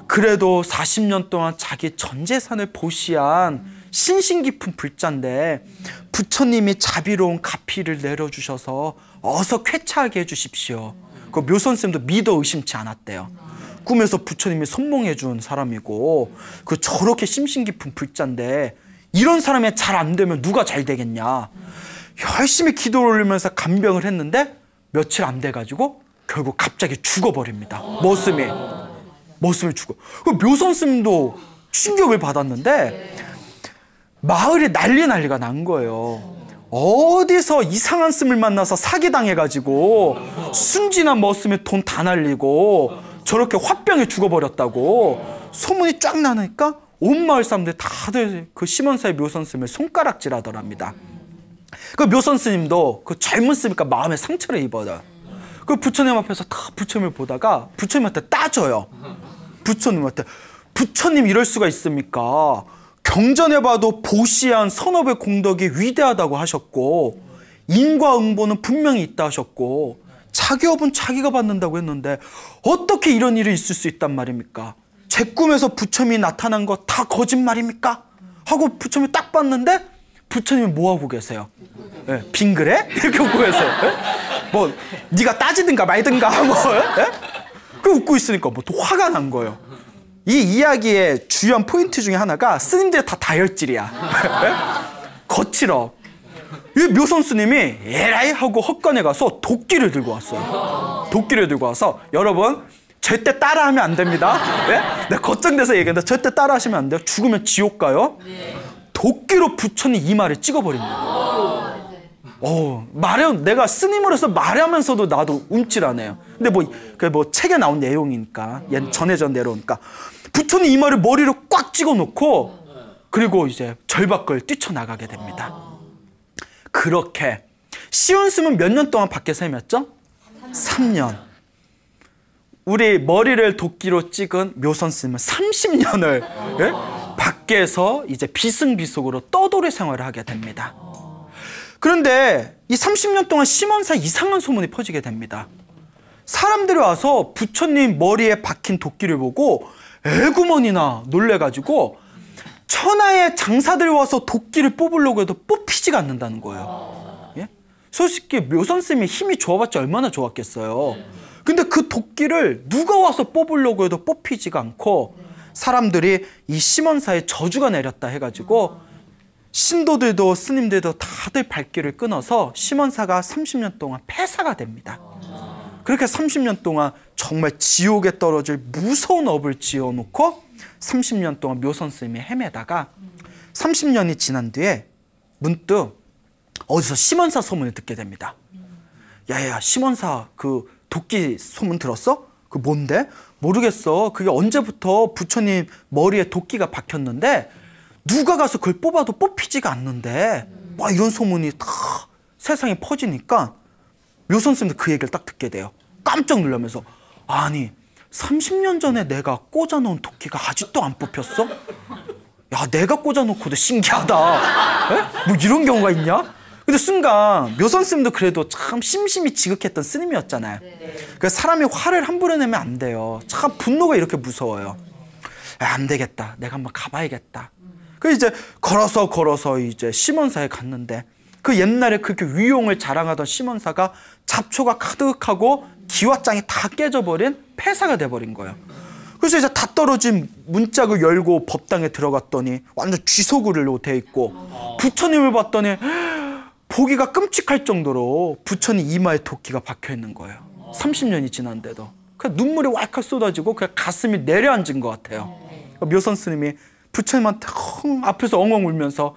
그래도 40년 동안 자기 전 재산을 보시한 신신 깊은 불자인데 부처님이 자비로운 가피를 내려주셔서 어서 쾌차하게 해주십시오. 그 묘선 스님도 믿어 의심치 않았대요. 꿈에서 부처님이 선몽해 준 사람이고 그 저렇게 심신 깊은 불자인데 이런 사람이 잘 안 되면 누가 잘 되겠냐. 열심히 기도를 올리면서 간병을 했는데 며칠 안 돼가지고 결국 갑자기 죽어버립니다. 머슴이 죽어. 그 묘선 스님도 충격을 받았는데 마을이 난리가 난 거예요. 어디서 이상한 스님을 만나서 사기당해가지고 순진한 머슴이 돈 다 날리고 저렇게 화병에 죽어버렸다고 소문이 쫙 나니까 온 마을 사람들이 다들 그 심원사의 묘선 스님을 손가락질 하더랍니다. 그 묘선 스님도 그 젊은 스님이니까 마음에 상처를 입어요. 그 부처님 앞에서 다 부처님을 보다가 부처님한테 따져요. 부처님 이럴 수가 있습니까? 경전해봐도 보시한 선업의 공덕이 위대하다고 하셨고 인과응보는 분명히 있다 하셨고 자기 업은 자기가 받는다고 했는데 어떻게 이런 일이 있을 수 있단 말입니까? 제 꿈에서 부처님이 나타난 거 다 거짓말입니까? 하고 부처님이 딱 봤는데 부처님이 뭐하고 계세요? 네, 빙그레? 이렇게 웃고 계세요. 네? 뭐 네가 따지든가 말든가 뭐 그 웃고 있으니까 뭐 또 화가 난 거예요. 이 이야기의 주요한 포인트 중에 하나가 스님들이 다 다혈질이야. 네? 거칠어. 이 묘선 스님이 에라이 하고 헛간에 가서 도끼를 들고 왔어요. 도끼를 들고 와서 여러분 절대 따라하면 안 됩니다. 네? 내가 걱정돼서 얘기했는데 절대 따라하시면 안 돼요. 죽으면 지옥 가요. 도끼로 부처님 이마를 찍어버립니다. 내가 스님으로서 말하면서도 나도 움찔하네요. 근데 뭐 책에 나온 내용이니까 전해전 내려오니까 부처님 이마를 머리로 꽉 찍어놓고 그리고 이제 절 밖을 뛰쳐나가게 됩니다. 그렇게 시운스는 몇 년 동안 밖에서 헤맸죠? 3년. 우리 머리를 도끼로 찍은 묘선 스님은 30년을 밖에서 이제 비승비속으로 떠돌이 생활을 하게 됩니다. 그런데 이 30년 동안 심원사 이상한 소문이 퍼지게 됩니다. 사람들이 와서 부처님 머리에 박힌 도끼를 보고 에구머니나 놀래가지고 천하의 장사들 와서 도끼를 뽑으려고 해도 뽑히지가 않는다는 거예요. 예? 솔직히 묘선 스님이 힘이 좋아봤자 얼마나 좋았겠어요. 근데 그 도끼를 누가 와서 뽑으려고 해도 뽑히지가 않고 사람들이 이 심원사에 저주가 내렸다 해가지고 신도들도 스님들도 다들 발길을 끊어서 심원사가 30년 동안 폐사가 됩니다. 그렇게 30년 동안 정말 지옥에 떨어질 무서운 업을 지어놓고 30년 동안 묘선 스님이 헤매다가 30년이 지난 뒤에 문득 어디서 심원사 소문을 듣게 됩니다. 야야, 심원사 그 도끼 소문 들었어? 그 뭔데? 모르겠어. 그게 언제부터 부처님 머리에 도끼가 박혔는데 누가 가서 그걸 뽑아도 뽑히지가 않는데 막 이런 소문이 다 세상에 퍼지니까 묘선 스님도 그 얘기를 딱 듣게 돼요. 깜짝 놀라면서 아니 30년 전에 내가 꽂아놓은 도끼가 아직도 안 뽑혔어? 야, 내가 꽂아놓고도 신기하다. 에? 뭐 이런 경우가 있냐? 근데 순간 묘선 스님도 그래도 참 심심히 지극했던 스님이었잖아요. 그러니까 사람이 화를 함부로 내면 안 돼요. 참 분노가 이렇게 무서워요. 안 되겠다. 내가 한번 가봐야겠다. 그래서 이제 걸어서 이제 심원사에 갔는데 그 옛날에 그렇게 위용을 자랑하던 시몬사가 잡초가 가득하고 기와장이 다 깨져버린 폐사가 돼버린 거예요. 그래서 이제 다 떨어진 문짝을 열고 법당에 들어갔더니 완전 쥐소굴로 돼 있고, 부처님을 봤더니 보기가 끔찍할 정도로 부처님 이마에 도끼가 박혀 있는 거예요. 30년이 지난데도. 그냥 눈물이 왈칵 쏟아지고 그냥 가슴이 내려앉은 것 같아요. 묘선 스님이 부처님한테 앞에서 엉엉 울면서,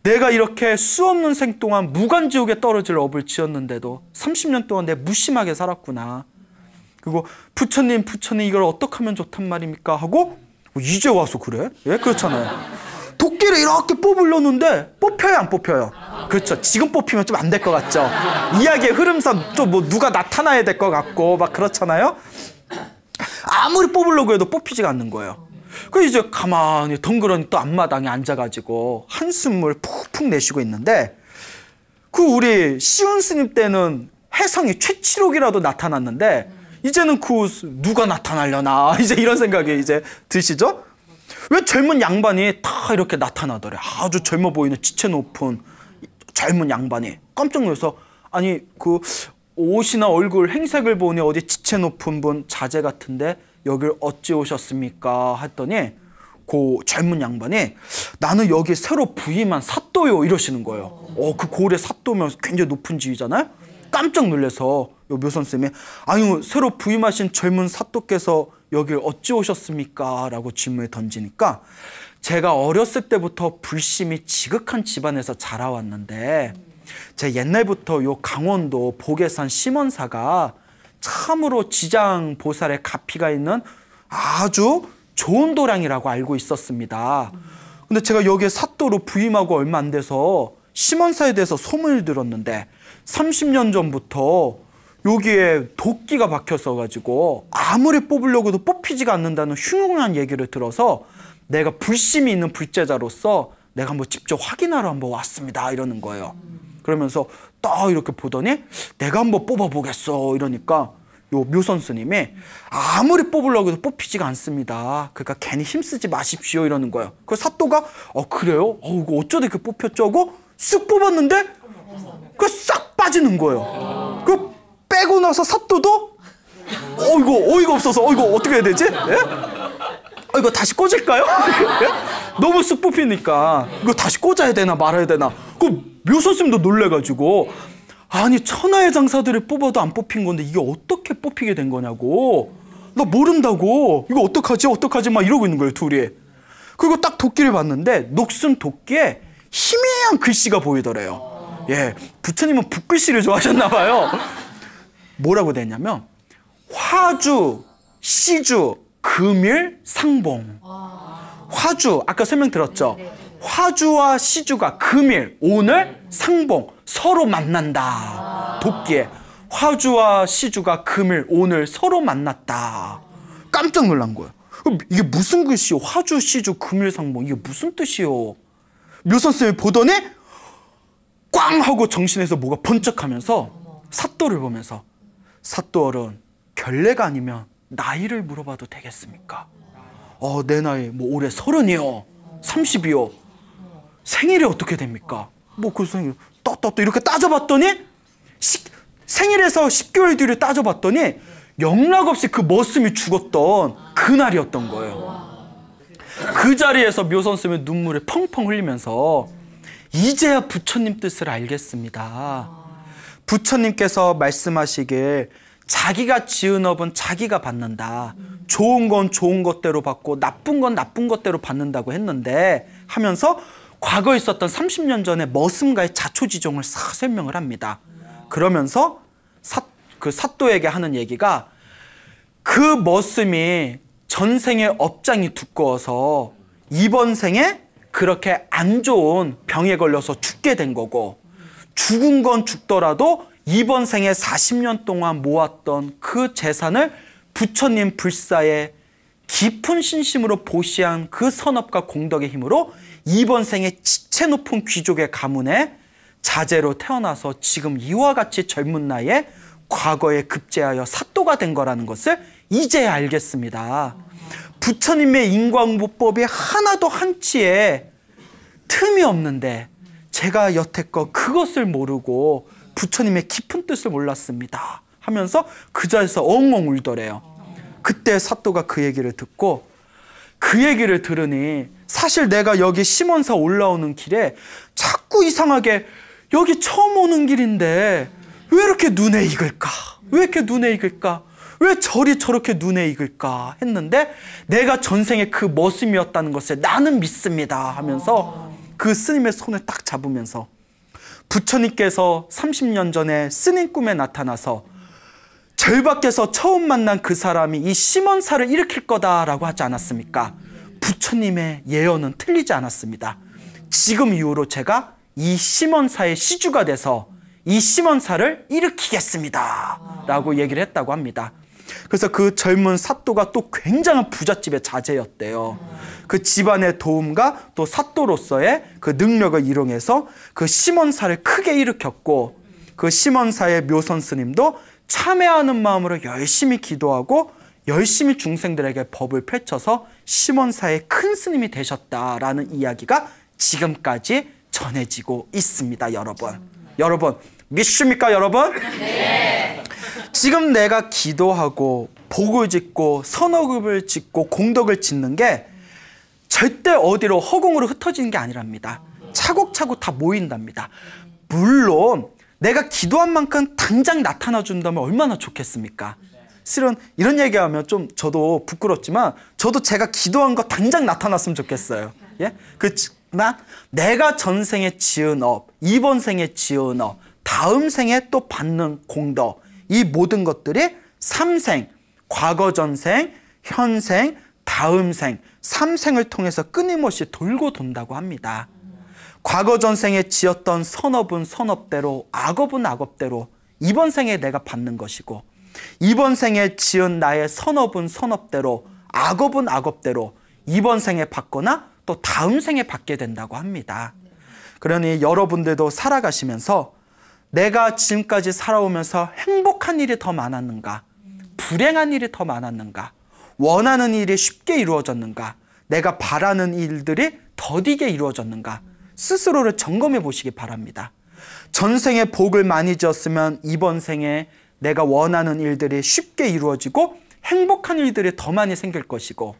내가 이렇게 수없는 생 동안 무간지옥에 떨어질 업을 지었는데도 30년 동안 내가 무심하게 살았구나. 그리고 부처님 이걸 어떻게 하면 좋단 말입니까? 하고, 이제 와서 그래? 예, 그렇잖아요. 도끼를 이렇게 뽑으려는데 뽑혀요, 안 뽑혀요? 그렇죠. 지금 뽑히면 좀 안 될 것 같죠? 이야기의 흐름상 또 뭐 누가 나타나야 될 것 같고 막 그렇잖아요. 아무리 뽑으려고 해도 뽑히지가 않는 거예요. 그래서 이제 가만히 덩그러니 또 앞마당에 앉아가지고 한숨을 푹푹 내쉬고 있는데, 그 우리 시운 스님 때는 해성이 최치록이라도 나타났는데, 이제는 그 누가 나타나려나 이제 이런 생각이 이제 드시죠? 왜 젊은 양반이 다 이렇게 나타나더래. 아주 젊어 보이는 지체 높은 젊은 양반이 깜짝 놀라서, 아니 그 옷이나 얼굴 행색을 보니 어디 지체 높은 분 자제 같은데 여길 어찌 오셨습니까? 했더니 그 젊은 양반이, 나는 여기 새로 부임한 사또요 이러시는 거예요. 그 고을의 사또면 굉장히 높은 지위잖아요. 깜짝 놀라서 요 묘선쌤이, 아유 새로 부임하신 젊은 사또께서 여길 어찌 오셨습니까? 라고 질문을 던지니까, 제가 어렸을 때부터 불심이 지극한 집안에서 자라왔는데, 제 옛날부터 요 강원도 복에산 심원사가 참으로 지장보살의 가피가 있는 아주 좋은 도량이라고 알고 있었습니다. 근데 제가 여기에 사또로 부임하고 얼마 안 돼서 심원사에 대해서 소문을 들었는데, 30년 전부터 여기에 도끼가 박혀서 가지고 아무리 뽑으려고 해도 뽑히지가 않는다는 흉흉한 얘기를 들어서, 내가 불심이 있는 불제자로서 내가 한번 직접 확인하러 한번 왔습니다 이러는 거예요. 그러면서 딱 이렇게 보더니, 내가 한번 뽑아보겠어 이러니까 요 묘선 스님이, 아무리 뽑으려고 해도 뽑히지가 않습니다. 그러니까 괜히 힘쓰지 마십시오 이러는 거예요. 그 사또가 그래요? 이거 어쩌다 이렇게 뽑혔죠? 하고 쓱 뽑았는데 그 싹 빠지는 거예요. 그 빼고 나서 사또도 이거 어이가 없어서 이거 어떻게 해야 되지? 예? 이거 다시 꽂을까요? 예? 너무 쓱 뽑히니까 이거 다시 꽂아야 되나 말아야 되나. 그 묘선스님도 놀래가지고, 아니 천하의 장사들을 뽑아도 안 뽑힌 건데 이게 어떻게 뽑히게 된 거냐고, 나 모른다고, 이거 어떡하지 막 이러고 있는 거예요 둘이. 그리고 딱 도끼를 봤는데 녹슨 도끼에 희미한 글씨가 보이더래요. 예, 부처님은 붓글씨를 좋아하셨나 봐요. 뭐라고 됐냐면, 화주, 시주, 금일, 상봉. 화주, 아까 설명 들었죠? 화주와 시주가 금일, 오늘, 상봉, 서로 만난다. 도끼에 화주와 시주가 금일, 오늘 서로 만났다. 깜짝 놀란 거예요. 이게 무슨 글씨요? 화주, 시주, 금일, 상봉, 이게 무슨 뜻이요? 묘선쌤이 보더니 꽝 하고 정신에서 뭐가 번쩍하면서 사또를 보면서, 사또 어른, 결례가 아니면 나이를 물어봐도 되겠습니까? 내 나이 뭐 올해 30이요, 30이요. 생일이 어떻게 됩니까? 그 생일 또 이렇게 따져봤더니, 생일에서 10개월 뒤를 따져봤더니 영락없이 그 머슴이 죽었던 그날이었던 거예요. 그 자리에서 묘선스님의 눈물을 펑펑 흘리면서, 이제야 부처님 뜻을 알겠습니다. 부처님께서 말씀하시길, 자기가 지은 업은 자기가 받는다. 좋은 건 좋은 것대로 받고 나쁜 건 나쁜 것대로 받는다고 했는데 하면서 과거에 있었던 30년 전의 머슴과의 자초지종을 싹 설명을 합니다. 그러면서 그 사또에게 하는 얘기가, 그 머슴이 전생의 업장이 두꺼워서 이번 생에 그렇게 안 좋은 병에 걸려서 죽게 된 거고, 죽은 건 죽더라도 이번 생에 40년 동안 모았던 그 재산을 부처님 불사에 깊은 신심으로 보시한 그 선업과 공덕의 힘으로 이번 생에 지체 높은 귀족의 가문에 자제로 태어나서 지금 이와 같이 젊은 나이에 과거에 급제하여 사또가 된 거라는 것을 이제야 알겠습니다. 부처님의 인광보법이 하나도 한치의 틈이 없는데 제가 여태껏 그것을 모르고 부처님의 깊은 뜻을 몰랐습니다 하면서 그 자리에서 엉엉 울더래요. 그때 사또가 그 얘기를 듣고, 그 얘기를 들으니 사실 내가 여기 심원사 올라오는 길에 자꾸 이상하게 여기 처음 오는 길인데 왜 이렇게 눈에 익을까? 왜 이렇게 눈에 익을까? 왜 절이 저렇게 눈에 익을까? 했는데 내가 전생에 그 머슴이었다는 것을 나는 믿습니다 하면서 그 스님의 손을 딱 잡으면서, 부처님께서 30년 전에 스님 꿈에 나타나서 절 밖에서 처음 만난 그 사람이 이 심원사를 일으킬 거다라고 하지 않았습니까? 부처님의 예언은 틀리지 않았습니다. 지금 이후로 제가 이 심원사의 시주가 돼서 이 심원사를 일으키겠습니다 라고 얘기를 했다고 합니다. 그래서 그 젊은 사또가 또 굉장한 부잣집의 자제였대요. 그 집안의 도움과 또 사또로서의 그 능력을 이용해서 그 심원사를 크게 일으켰고, 그 심원사의 묘선 스님도 참회하는 마음으로 열심히 기도하고 열심히 중생들에게 법을 펼쳐서 심원사의 큰 스님이 되셨다라는 이야기가 지금까지 전해지고 있습니다. 여러분 믿습니까 여러분? 네. 지금 내가 기도하고 복을 짓고 선업을 짓고 공덕을 짓는 게 절대 어디로 허공으로 흩어지는 게 아니랍니다. 차곡차곡 다 모인답니다. 물론 내가 기도한 만큼 당장 나타나 준다면 얼마나 좋겠습니까? 실은 이런 얘기하면 좀 저도 부끄럽지만 저도 제가 기도한 거 당장 나타났으면 좋겠어요. 예? 그렇지만 내가 전생에 지은 업, 이번 생에 지은 업, 다음 생에 또 받는 공덕, 이 모든 것들이 삼생, 과거 전생, 현생, 다음 생, 삼생을 통해서 끊임없이 돌고 돈다고 합니다. 과거 전생에 지었던 선업은 선업대로, 악업은 악업대로 이번 생에 내가 받는 것이고, 이번 생에 지은 나의 선업은 선업대로, 악업은 악업대로 이번 생에 받거나 또 다음 생에 받게 된다고 합니다. 그러니 여러분들도 살아가시면서 내가 지금까지 살아오면서 행복한 일이 더 많았는가, 불행한 일이 더 많았는가, 원하는 일이 쉽게 이루어졌는가, 내가 바라는 일들이 더디게 이루어졌는가, 스스로를 점검해 보시기 바랍니다. 전생에 복을 많이 지었으면 이번 생에 내가 원하는 일들이 쉽게 이루어지고 행복한 일들이 더 많이 생길 것이고,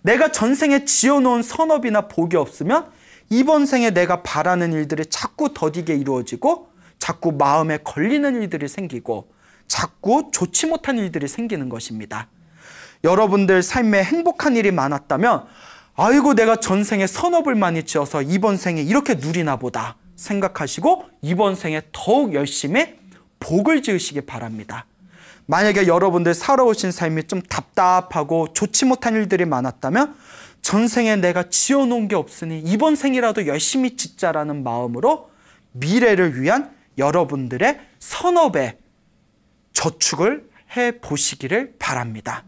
내가 전생에 지어놓은 선업이나 복이 없으면 이번 생에 내가 바라는 일들이 자꾸 더디게 이루어지고 자꾸 마음에 걸리는 일들이 생기고 자꾸 좋지 못한 일들이 생기는 것입니다. 여러분들 삶에 행복한 일이 많았다면 아이고 내가 전생에 선업을 많이 지어서 이번 생에 이렇게 누리나 보다 생각하시고 이번 생에 더욱 열심히 복을 지으시기 바랍니다. 만약에 여러분들 살아오신 삶이 좀 답답하고 좋지 못한 일들이 많았다면 전생에 내가 지어놓은 게 없으니 이번 생이라도 열심히 짓자라는 마음으로 미래를 위한 여러분들의 선업에 저축을 해보시기를 바랍니다.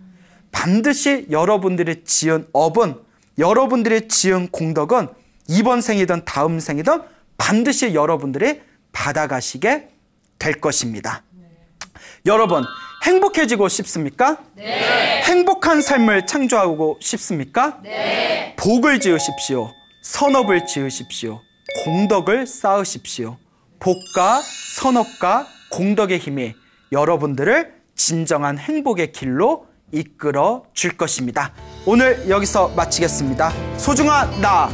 반드시 여러분들이 지은 업은, 여러분들이 지은 공덕은 이번 생이든 다음 생이든 반드시 여러분들이 받아가시게 될 것입니다. 여러분 행복해지고 싶습니까? 네. 행복한 삶을 창조하고 싶습니까? 네. 복을 지으십시오. 선업을 지으십시오. 공덕을 쌓으십시오. 복과 선업과 공덕의 힘이 여러분들을 진정한 행복의 길로 이끌어 줄 것입니다. 오늘 여기서 마치겠습니다. 소중한 나,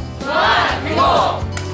행복!